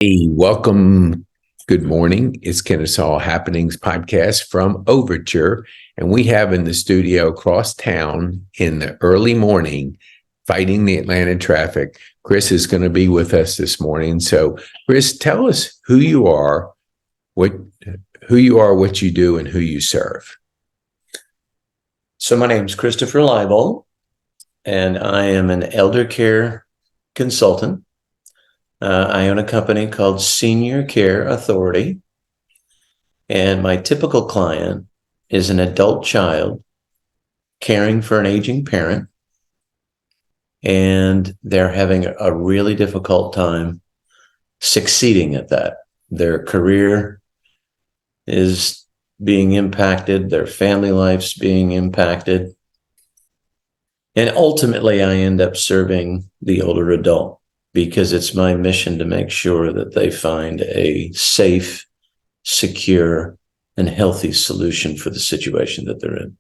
Hey, welcome. Good morning. It's Kennesaw Happenings podcast from Overture. And we have in the studio across town in the early morning, fighting the Atlanta traffic. Chris is going to be with us this morning. So, Chris, tell us who you are, what you do, and who you serve. So my name is Christopher Lyboldt, and I am an Eldercare Consultant. I own a company called Senior Care Authority, and my typical client is an adult child caring for an aging parent, and they're having a really difficult time succeeding at that. Their career is being impacted, their family life's being impacted, and ultimately I end up serving the older adult, because it's my mission to make sure that they find a safe, secure, and healthy solution for the situation that they're in.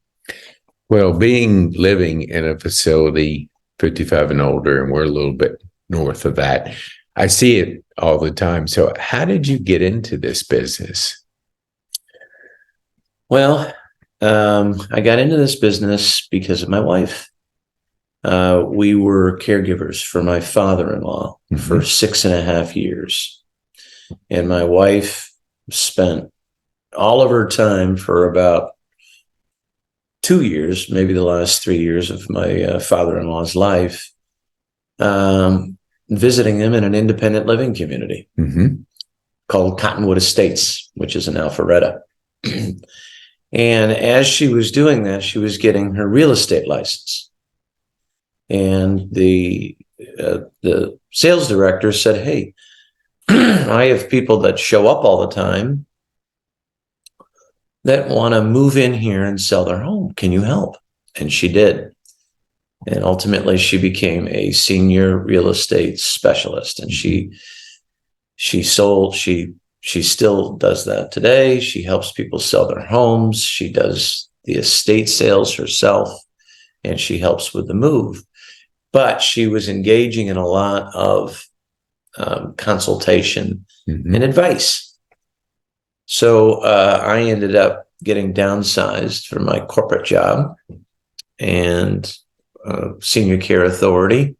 Well, living in a facility 55 and older, and we're a little bit north of that, I see it all the time. So how did you get into this business? Well, I got into this business because of my wife. We were caregivers for my father-in-law for 6.5 years. And my wife spent all of her time for about 2 years, maybe the last 3 years of my father-in-law's life, visiting him in an independent living community called Cottonwood Estates, which is in Alpharetta. And as she was doing that, she was getting her real estate license. And the sales director said, "Hey, I have people that show up all the time that want to move in here and sell their home. Can you help?" And she did. And ultimately, she became a senior real estate specialist. And she still does that today. She helps people sell their homes. She does the estate sales herself, and she helps with the move. But she was engaging in a lot of consultation and advice. So I ended up getting downsized from my corporate job, and Senior Care Authority,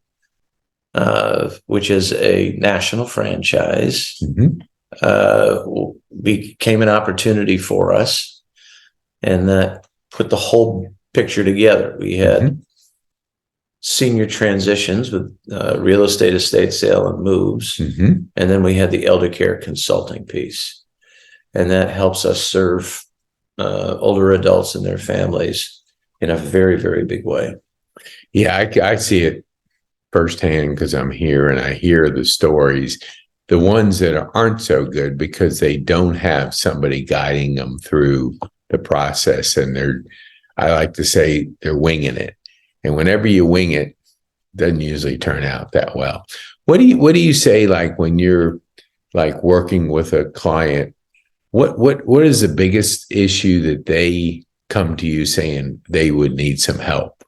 which is a national franchise, became an opportunity for us, and that put the whole picture together. We had senior transitions with real estate sale and moves. And then we had the Eldercare Consulting piece. And that helps us serve older adults and their families in a very, very big way. Yeah, I see it firsthand because I'm here and I hear the stories, the ones that aren't so good because they don't have somebody guiding them through the process. And I like to say they're winging it. And whenever you wing it, it doesn't usually turn out that well. What do you say, like, when you're like working with a client, what is the biggest issue that they come to you saying they would need some help?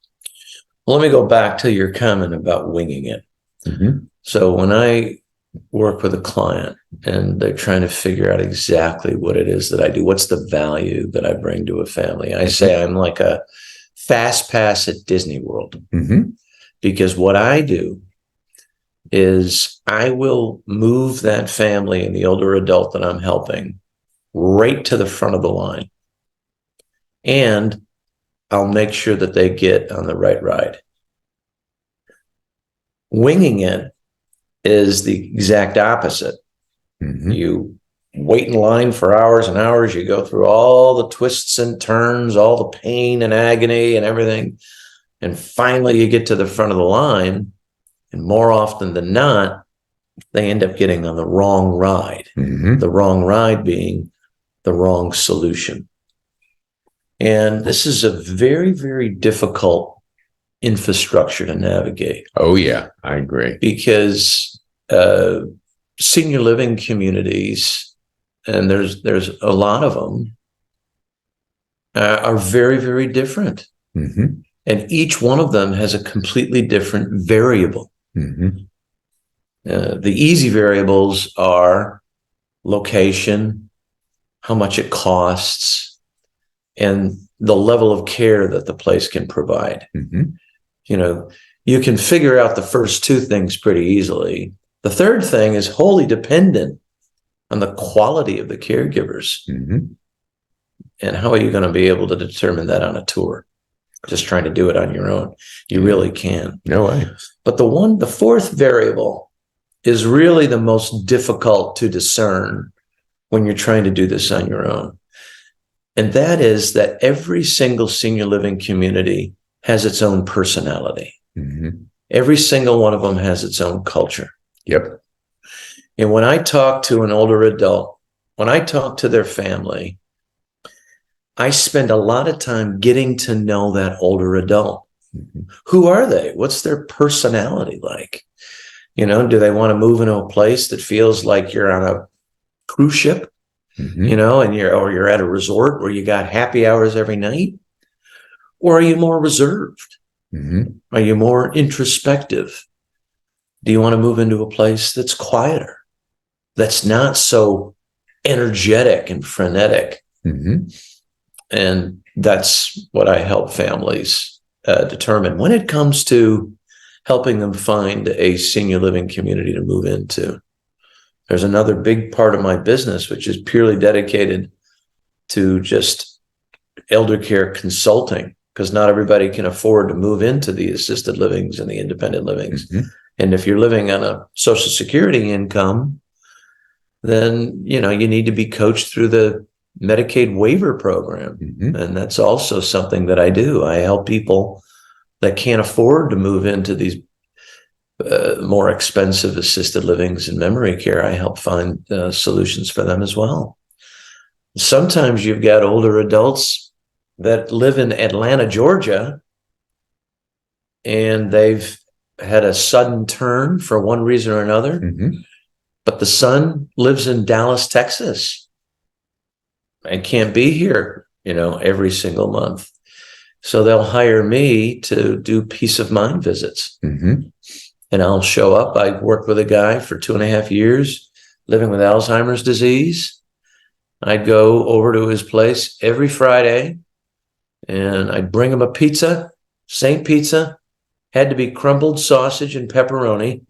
Well, let me go back to your comment about winging it. So when I work with a client and they're trying to figure out exactly what it is that I do, what's the value that I bring to a family, I say I'm like a fast pass at Disney World. Because what I do is I will move that family and the older adult that I'm helping right to the front of the line. And I'll make sure that they get on the right ride. Winging it is the exact opposite. You wait in line for hours and hours. You go through all the twists and turns, all the pain and agony and everything. And finally, you get to the front of the line. And more often than not, they end up getting on the wrong ride. The wrong ride being the wrong solution. And this is a very, very difficult infrastructure to navigate. Oh, yeah, I agree. Because senior living communities, and there's a lot of them, are very, very different. And each one of them has a completely different variable. The easy variables are location, how much it costs, and the level of care that the place can provide. You know, you can figure out the first two things pretty easily. The third thing is wholly dependent on the quality of the caregivers. And how are you going to be able to determine that on a tour? Just trying to do it on your own. You really can. No way. But the fourth variable is really the most difficult to discern when you're trying to do this on your own. And that is that every single senior living community has its own personality. Every single one of them has its own culture. Yep. And when I talk to an older adult, when I talk to their family, I spend a lot of time getting to know that older adult. Who are they? What's their personality like? You know, do they want to move into a place that feels like you're on a cruise ship, you know, and you're at a resort where you got happy hours every night? Or are you more reserved? Are you more introspective? Do you want to move into a place that's quieter, that's not so energetic and frenetic? And that's what I help families determine when it comes to helping them find a senior living community to move into. There's another big part of my business, which is purely dedicated to just eldercare consulting, because not everybody can afford to move into the assisted livings and the independent livings. And if you're living on a Social Security income, then, you know, you need to be coached through the Medicaid waiver program. And that's also something that I do. I help people that can't afford to move into these more expensive assisted livings and memory care. I help find solutions for them as well. Sometimes you've got older adults that live in Atlanta, Georgia, and they've had a sudden turn for one reason or another, but the son lives in Dallas, Texas, and can't be here, you know, every single month. So they'll hire me to do peace of mind visits. And I'll show up. I worked with a guy for 2.5 years living with Alzheimer's disease. I'd go over to his place every Friday and I'd bring him a pizza, Saint Pizza, had to be crumbled sausage and pepperoni.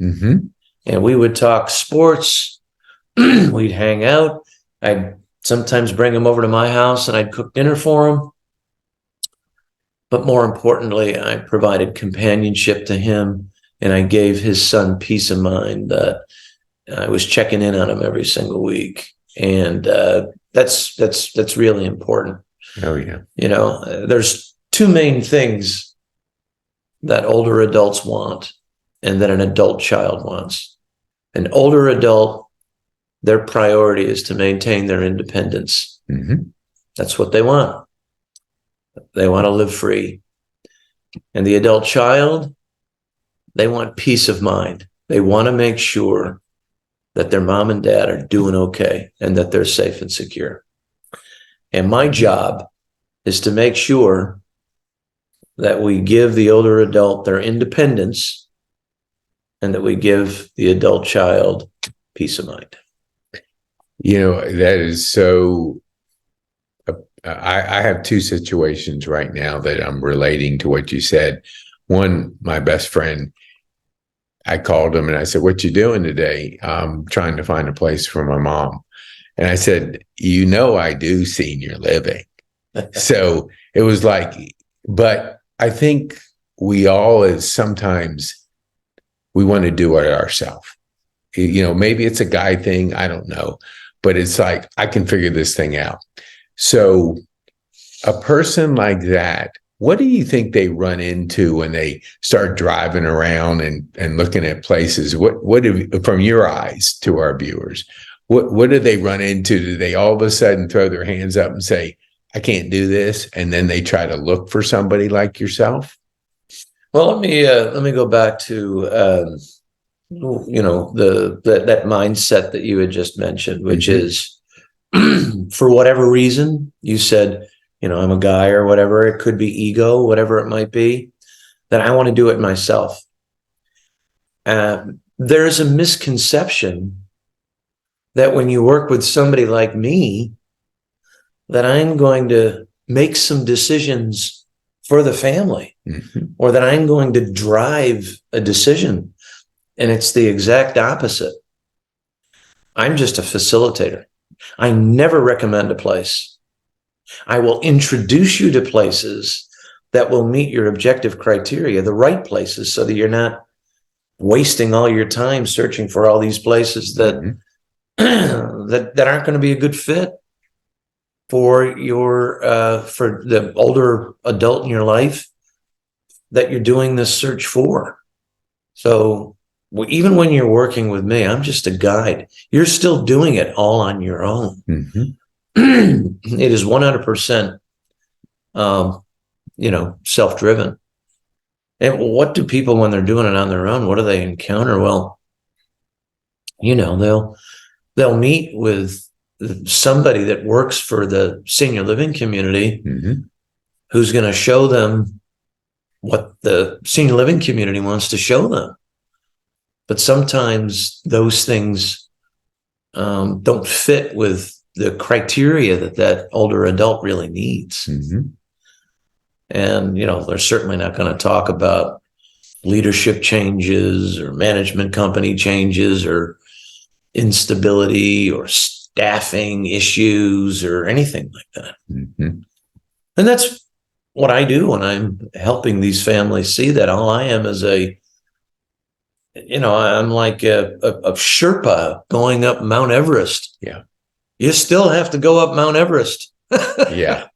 And we would talk sports. We'd hang out. I'd sometimes bring him over to my house and I'd cook dinner for him. But more importantly, I provided companionship to him, and I gave his son peace of mind that I was checking in on him every single week. And that's really important. Oh, yeah. You know, there's two main things that older adults want and that an adult child wants. An older adult, their priority is to maintain their independence. That's what they want. They want to live free. And the adult child, they want peace of mind. They want to make sure that their mom and dad are doing okay and that they're safe and secure. And my job is to make sure that we give the older adult their independence and that we give the adult child peace of mind. You know, that is so. I have two situations right now that I'm relating to what you said. One, my best friend, I called him and I said, "What you doing today?" "I'm trying to find a place for my mom." And I said, "You know, I do senior living." So it was like, but I think we all is sometimes we want to do it ourselves. You know, maybe it's a guy thing. I don't know, but it's like, I can figure this thing out. So a person like that, what do you think they run into when they start driving around and looking at places? What from your eyes to our viewers, what do they run into? Do they all of a sudden throw their hands up and say, "I can't do this," and then they try to look for somebody like yourself? Well, let me go back to you know, that mindset that you had just mentioned, which is for whatever reason you said, you know, I'm a guy or whatever. It could be ego, whatever it might be, that I want to do it myself. The there's a misconception that when you work with somebody like me, that I'm going to make some decisions for the family, or that I'm going to drive a decision. And it's the exact opposite. I'm just a facilitator. I never recommend a place. I will introduce you to places that will meet your objective criteria, the right places, so that you're not wasting all your time searching for all these places that that aren't going to be a good fit for your for the older adult in your life that you're doing this search for. So even when you're working with me, I'm just a guide. You're still doing it all on your own. It is 100%, self-driven. And what do people, when they're doing it on their own, what do they encounter? Well, they'll meet with somebody that works for the senior living community who's going to show them what the senior living community wants to show them. But sometimes those things don't fit with the criteria that older adult really needs. And, they're certainly not going to talk about leadership changes or management company changes or instability or staffing issues or anything like that. And that's what I do when I'm helping these families see that. All I am is I'm like a Sherpa going up Mount Everest. Yeah. You still have to go up Mount Everest. Yeah.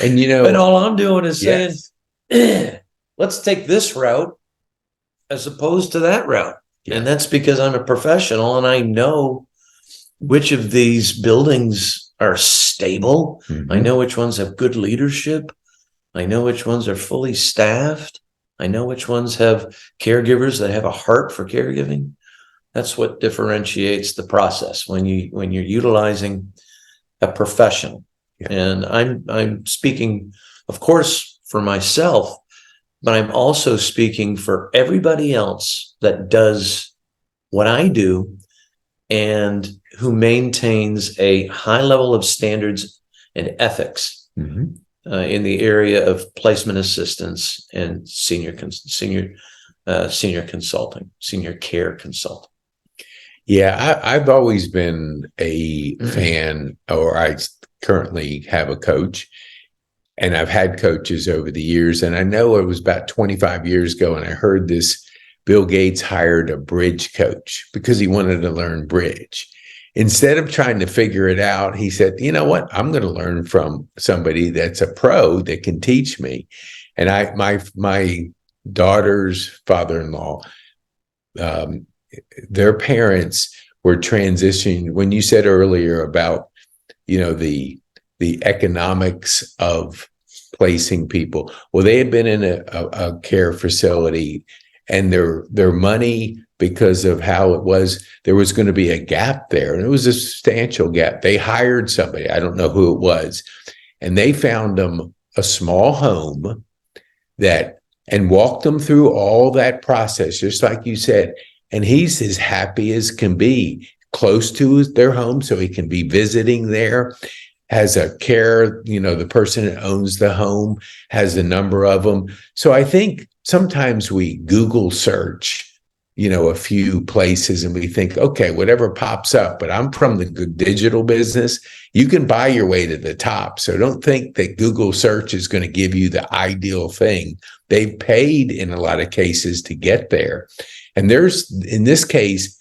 And, and all I'm doing is saying, let's take this route as opposed to that route. Yeah. And that's because I'm a professional and I know which of these buildings are stable. I know which ones have good leadership. I know which ones are fully staffed. I know which ones have caregivers that have a heart for caregiving. That's what differentiates the process when you're utilizing a professional. Yeah. And I'm speaking, of course, for myself, but I'm also speaking for everybody else that does what I do and who maintains a high level of standards and ethics in the area of placement assistance and senior consulting, senior care consulting. Yeah, I've always been a fan, or I currently have a coach, and I've had coaches over the years. And I know it was about 25 years ago, and I heard this: Bill Gates hired a bridge coach because he wanted to learn bridge. Instead of trying to figure it out, he said, you know what? I'm going to learn from somebody that's a pro that can teach me. And my daughter's father-in-law, their parents were transitioning. When you said earlier about, the economics of placing people, well, they had been in a care facility, and their money, because of how it was, there was going to be a gap there, and it was a substantial gap. They hired somebody, I don't know who it was, and they found them a small home and walked them through all that process, just like you said. And he's as happy as can be, close to their home, so he can be visiting there, has a care, the person that owns the home has a number of them. So I think sometimes we Google search, a few places, and we think, okay, whatever pops up. But I'm from the digital business. You can buy your way to the top. So don't think that Google search is going to give you the ideal thing. They've paid in a lot of cases to get there. And in this case,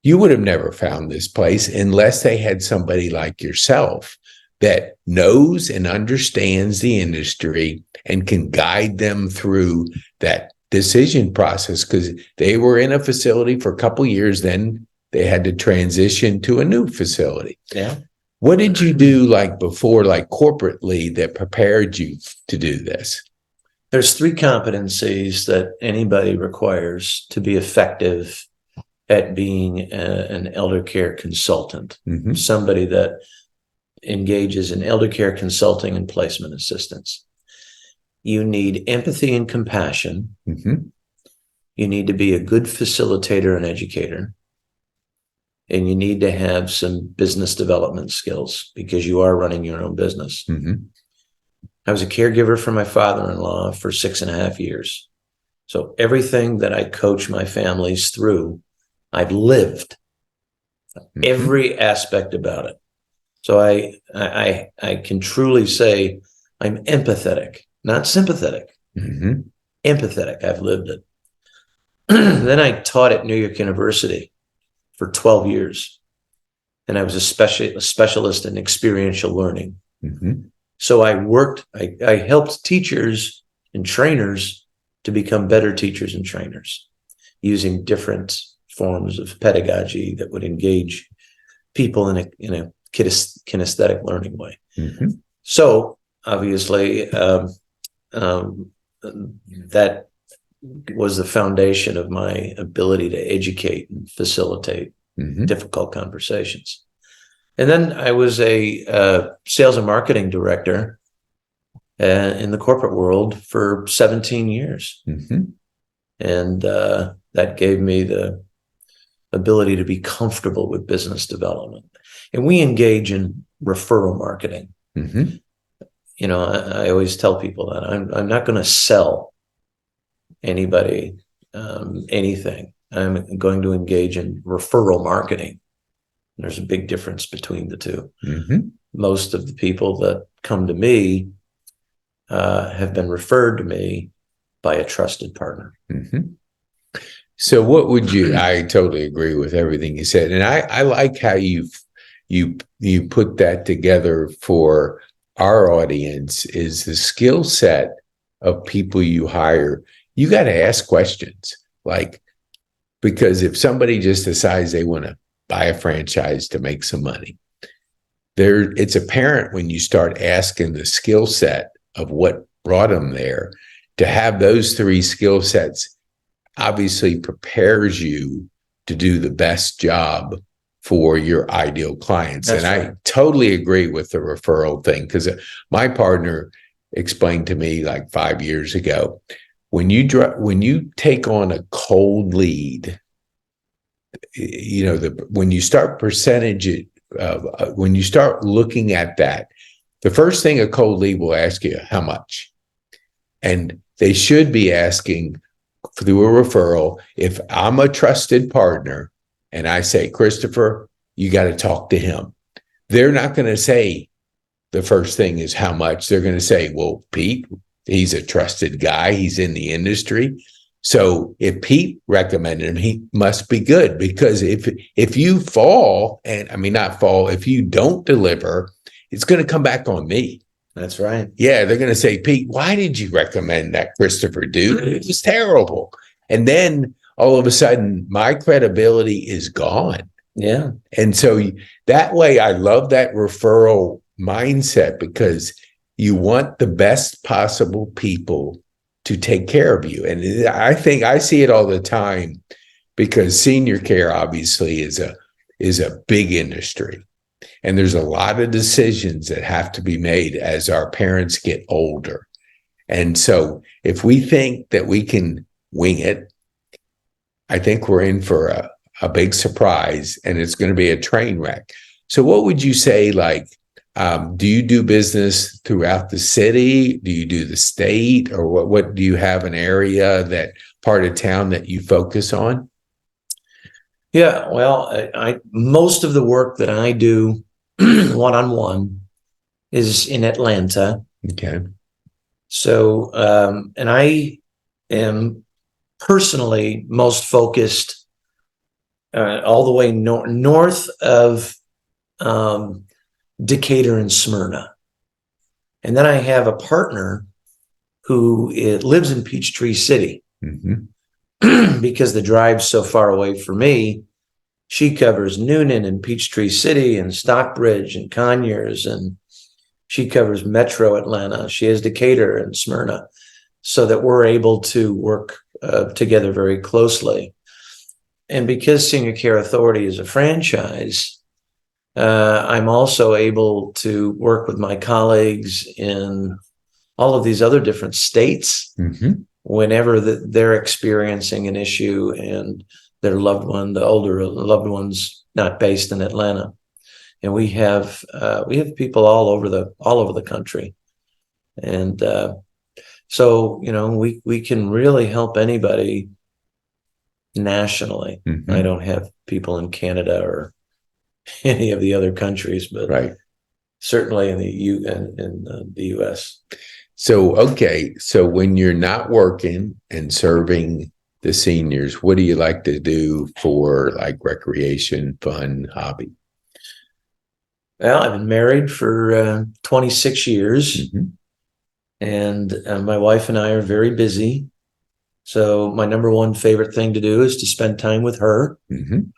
you would have never found this place unless they had somebody like yourself that knows and understands the industry and can guide them through that decision process, because they were in a facility for a couple of years, then they had to transition to a new facility. Yeah. What did you do before, corporately, that prepared you to do this? There's 3 competencies that anybody requires to be effective at being an elder care consultant. Somebody that engages in elder care consulting and placement assistance. You need empathy and compassion. You need to be a good facilitator and educator. And you need to have some business development skills because you are running your own business. I was a caregiver for my father-in-law for 6.5 years. So everything that I coach my families through, I've lived every aspect about it. So I can truly say I'm empathetic, not sympathetic. Empathetic. I've lived it. Then I taught at New York University for 12 years. And I was a specialist in experiential learning. So I helped teachers and trainers to become better teachers and trainers using different forms of pedagogy that would engage people in a kinesthetic learning way. So obviously, that was the foundation of my ability to educate and facilitate difficult conversations. And then I was a sales and marketing director in the corporate world for 17 years. And that gave me the ability to be comfortable with business development. And we engage in referral marketing. You know, I always tell people that I'm not going to sell anybody anything. I'm going to engage in referral marketing. There's a big difference between the two. Most of the people that come to me have been referred to me by a trusted partner. So what would you, I totally agree with everything you said. And I like how you put that together for our audience is the skill set of people you hire. You got to ask questions because if somebody just decides they want to buy a franchise to make some money, it's apparent when you start asking the skill set of what brought them there. To have those 3 skill sets obviously prepares you to do the best job for your ideal clients. That's right. I totally agree with the referral thing because my partner explained to me 5 years ago, when you take on a cold lead, when you start when you start looking at that, the first thing a cold lead will ask you, how much? And they should be asking through a referral, if I'm a trusted partner and I say, Christopher, you got to talk to him. They're not going to say the first thing is how much. They're going to say, well, Pete, he's a trusted guy. He's in the industry. So if Pete recommended him, he must be good, because if you fall, and I mean, not fall, if you don't deliver, it's going to come back on me. That's right. Yeah. They're going to say, Pete, why did you recommend that Christopher dude? It was terrible. And then all of a sudden my credibility is gone. Yeah. And so that way I love that referral mindset, because you want the best possible people to take care of you. And I think I see it all the time, because senior care obviously is a big industry. And there's a lot of decisions that have to be made as our parents get older. And so if we think that we can wing it, I think we're in for a big surprise, and it's going to be a train wreck. So what would you say, do you do business throughout the city? Do you do the state? Or what do you have an area, that part of town that you focus on? Yeah, well, most of the work that I do one-on-one is in Atlanta. Okay. So, and I am personally most focused all the way north of Decatur and Smyrna. And then I have a partner who lives in Peachtree City. Because the drive's so far away for me. She covers Noonan and Peachtree City and Stockbridge and Conyers, and she covers Metro Atlanta. She has Decatur and Smyrna, so that we're able to work together very closely. And because Senior Care Authority is a franchise, I'm also able to work with my colleagues in all of these other different states whenever they're experiencing an issue and their loved one, the older loved one's not based in Atlanta. And we have people all over the country. And so, we can really help anybody nationally. Mhm. I don't have people in Canada or any of the other countries, but Right. certainly in the US. So, okay. So when you're not working and serving the seniors, what do you like to do for like recreation, fun, hobby? Well, I've been married for 26 years, Mhm. and my wife and I are very busy. So my number one favorite thing to do is to spend time with her. Mhm.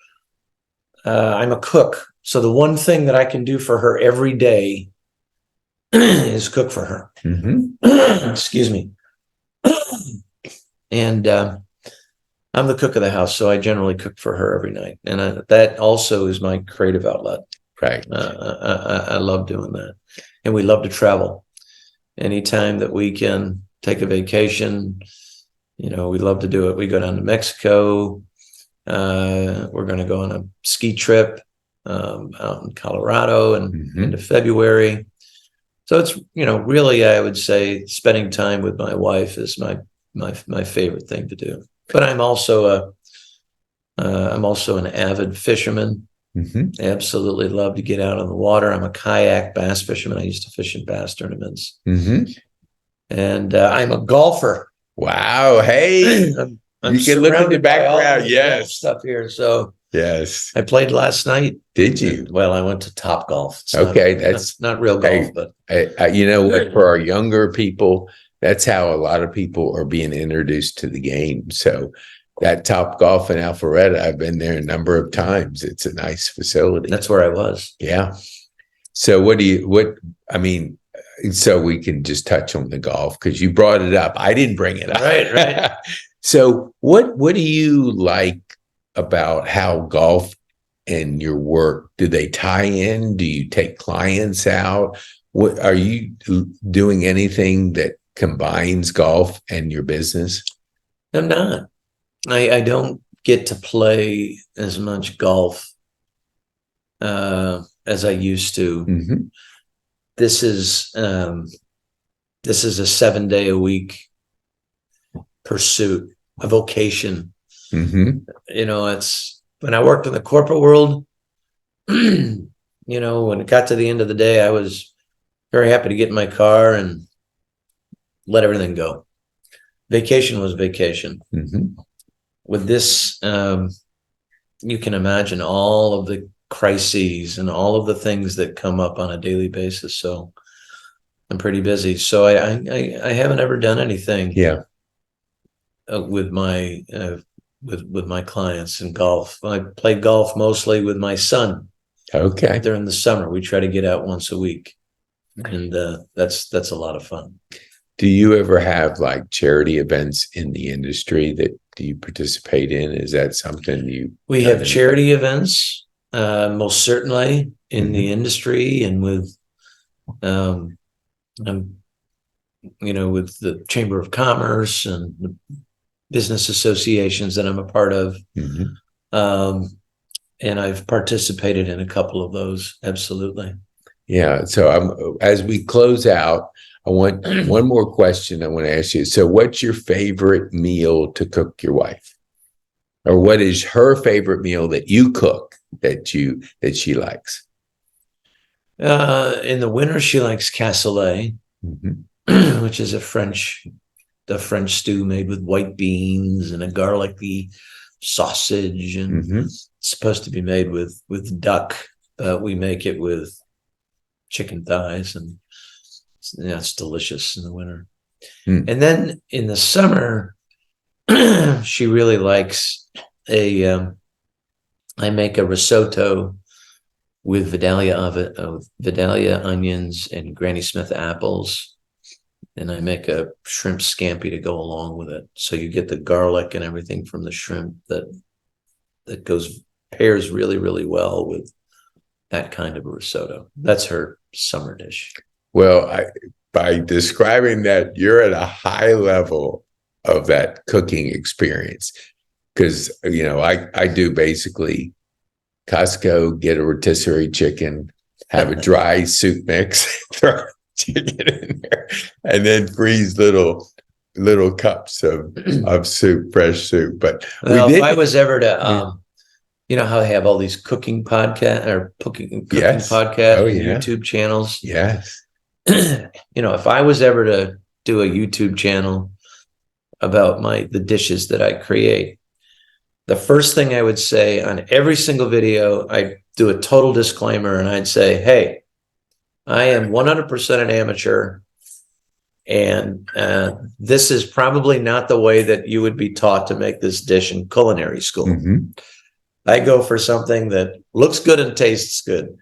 I'm a cook. So the one thing that I can do for her every day is cook for her. Mhm. Excuse me. And I'm the cook of the house, so I generally cook for her every night. And that also is my creative outlet. Right. I love doing that. And we love to travel. Anytime that we can take a vacation, we love to do it. We go down to Mexico. We're going to go on a ski trip out in Colorado and Mhm. into February. So it's, really, I would say spending time with my wife is my favorite thing to do. But I'm also an avid fisherman. Mhm. Absolutely love to get out on the water. I'm a kayak bass fisherman. I used to fish in bass tournaments. Mhm. And I'm a golfer. Wow. Hey, I'm you can look at the surrounded by all background. this Yes. stuff here. So Yes. I played last night. Did you? Well, I went to Top Golf. It's Okay. that's not real golf, Hey, but you know what? For our younger people, that's how a lot of people are being introduced to the game. So that Top Golf in Alpharetta, I've been there a number of times. It's a nice facility. that's where I was. Yeah. So I mean, so we can just touch on the golf because you brought it up. I didn't bring it up. Right. So what do you like about how golf and your work, do they tie in? Do you take clients out? What are you doing anything that combines golf and your business? I'm not. I don't get to play as much golf as I used to. Mm-hmm. This is a 7-day-a-week pursuit, a vocation. Mm-hmm. It's when I worked in the corporate world, when it got to the end of the day, I was very happy to get in my car and let everything go. Vacation was vacation. Mm-hmm. With this, you can imagine all of the crises and all of the things that come up on a daily basis. So I'm pretty busy. So I haven't ever done anything Yeah. with my with my clients in golf. I play golf mostly with my son. Okay. During the summer, we try to get out once a week, and that's a lot of fun. Do you ever have like charity events in the industry that you participate in? Is that something we have charity events, most certainly in the industry and with, with the Chamber of Commerce and the business associations that I'm a part of. Mm-hmm. And I've participated in a couple of those. Absolutely. Yeah. So as we close out, I want one more question I want to ask you. So what's your favorite meal to cook your wife? Or what is her favorite meal that you cook that she likes? In the winter, she likes cassoulet, Mm-hmm. which is the French stew made with white beans and a garlicky sausage, and it's supposed to be made with duck. We make it with chicken thighs, and it's delicious in the winter. And then in the summer, she really likes I make a risotto with Vidalia onions and Granny Smith apples, and I make a shrimp scampi to go along with it. So you get the garlic and everything from the shrimp that pairs really, really well with that kind of a risotto. That's her summer dish. Well, by describing that, you're at a high level of that cooking experience. Because, I do basically Costco, get a rotisserie chicken, have a dry soup mix, throw chicken in there, and then freeze little cups of soup, fresh soup. But well, if I was ever to, you know how they have all these cooking podcast or cooking yes. podcasts, Oh, and yeah. YouTube channels. Yes. If I was ever to do a YouTube channel about the dishes that I create, the first thing I would say on every single video, I do a total disclaimer and I'd say, hey, I am 100% an amateur. And this is probably not the way that you would be taught to make this dish in culinary school. Mm-hmm. I go for something that looks good and tastes good.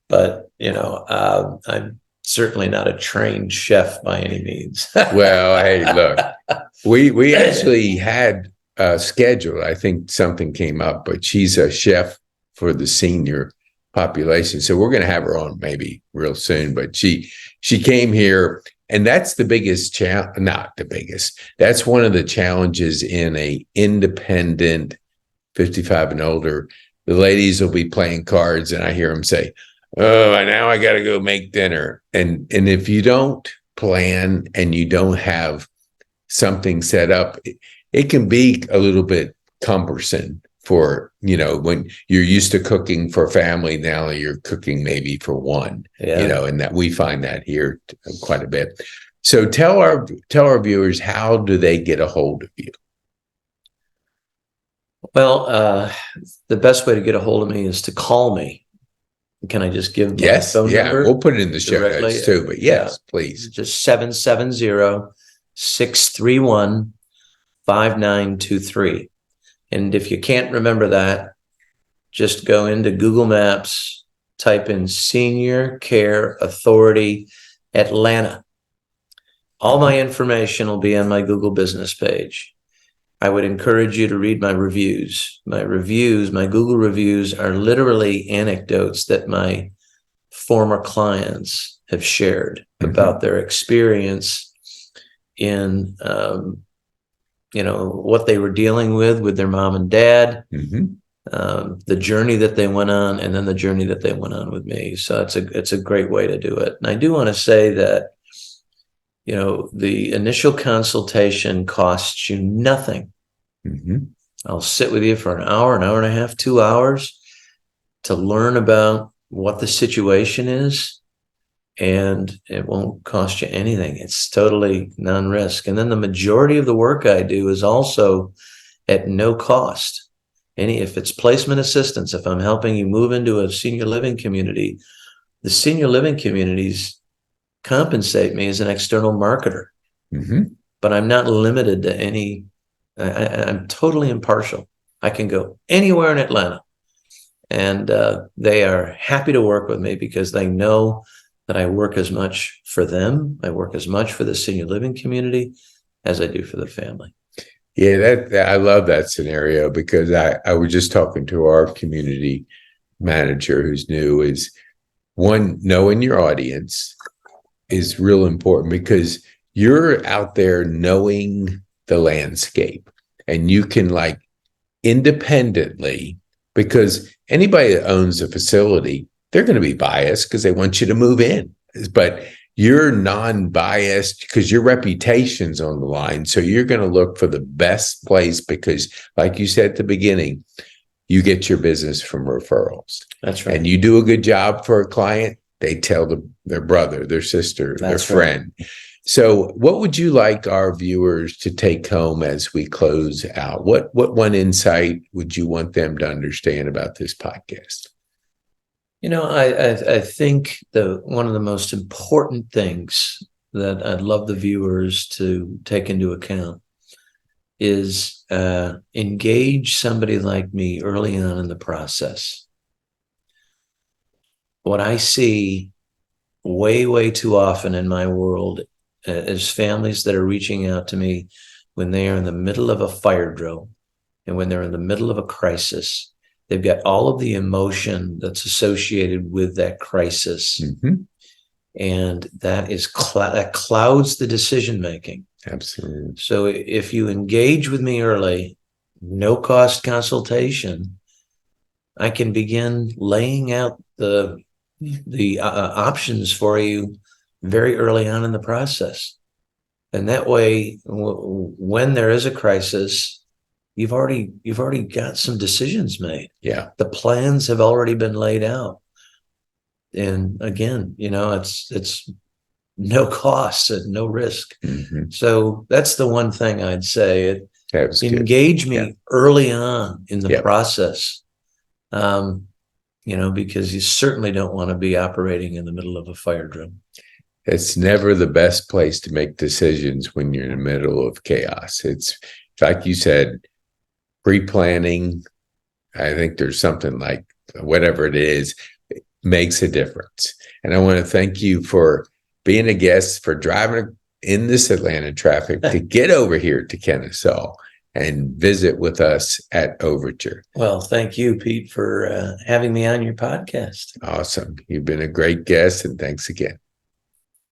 But, I'm certainly not a trained chef by any means. Well, hey, look, we actually had scheduled. I think something came up, but she's a chef for the senior population, so we're going to have her on maybe real soon. But she came here, and that's the biggest challenge. Not the biggest. That's one of the challenges in a independent 55 and older. The ladies will be playing cards, and I hear them say, "Oh, now I got to go make dinner." And if you don't plan and you don't have something set up, it can be a little bit cumbersome for, when you're used to cooking for family, now you're cooking maybe for one, and that we find that here quite a bit. So tell our viewers, how do they get a hold of you? Well, the best way to get a hold of me is to call me. Can I just give my phone number? We'll put it in the show notes too, but yes, please. Just 770-631-5923. And if you can't remember that, just go into Google Maps, type in Senior Care Authority Atlanta. All my information will be on my Google business page. I would encourage you to read my reviews. My Google reviews are literally anecdotes that my former clients have shared about their experience in, what they were dealing with their mom and dad, the journey that they went on, and then the journey that they went on with me. So it's a great way to do it. And I do want to say that, the initial consultation costs you nothing. I'll sit with you for an hour and a half, 2 hours to learn about what the situation is, and it won't cost you anything. It's totally non-risk. And then the majority of the work I do is also at no cost. If it's placement assistance, if I'm helping you move into a senior living community, the senior living communities compensate me as an external marketer, but I'm not limited to any. I'm totally impartial. I can go anywhere in Atlanta, and they are happy to work with me because they know that I work as much for them. I work as much for the senior living community as I do for the family. Yeah, I love that scenario, because I was just talking to our community manager who's new. Is one, knowing your audience is real important, because you're out there knowing the landscape, and you can independently, because anybody that owns a facility, they're going to be biased because they want you to move in, but you're non-biased because your reputation's on the line. So you're going to look for the best place, because like you said at the beginning, you get your business from referrals. That's right. And you do a good job for a client, they tell their brother, their sister, their friend. Right. So what would you like our viewers to take home as we close out? What one insight would you want them to understand about this podcast? I think one of the most important things that I'd love the viewers to take into account is engage somebody like me early on in the process. What I see way, way too often in my world is families that are reaching out to me when they are in the middle of a fire drill and when they're in the middle of a crisis. They've got all of the emotion that's associated with that crisis. And that is that clouds the decision-making. Absolutely. So if you engage with me early, no cost consultation, I can begin laying out the options for you very early on in the process. And that way, when there is a crisis, you've already got some decisions made. Yeah. The plans have already been laid out. And again, it's no cost and no risk. Mm-hmm. So that's the one thing I'd say. Engage me early on in the process. Because you certainly don't want to be operating in the middle of a fire drill. It's never the best place to make decisions when you're in the middle of chaos. It's like you said, pre-planning. I think there's something like whatever it is, it makes a difference. And I want to thank you for being a guest, for driving in this Atlanta traffic to get over here to Kennesaw and visit with us at Overture. Well, thank you, Pete, for having me on your podcast. Awesome. You've been a great guest, and thanks again.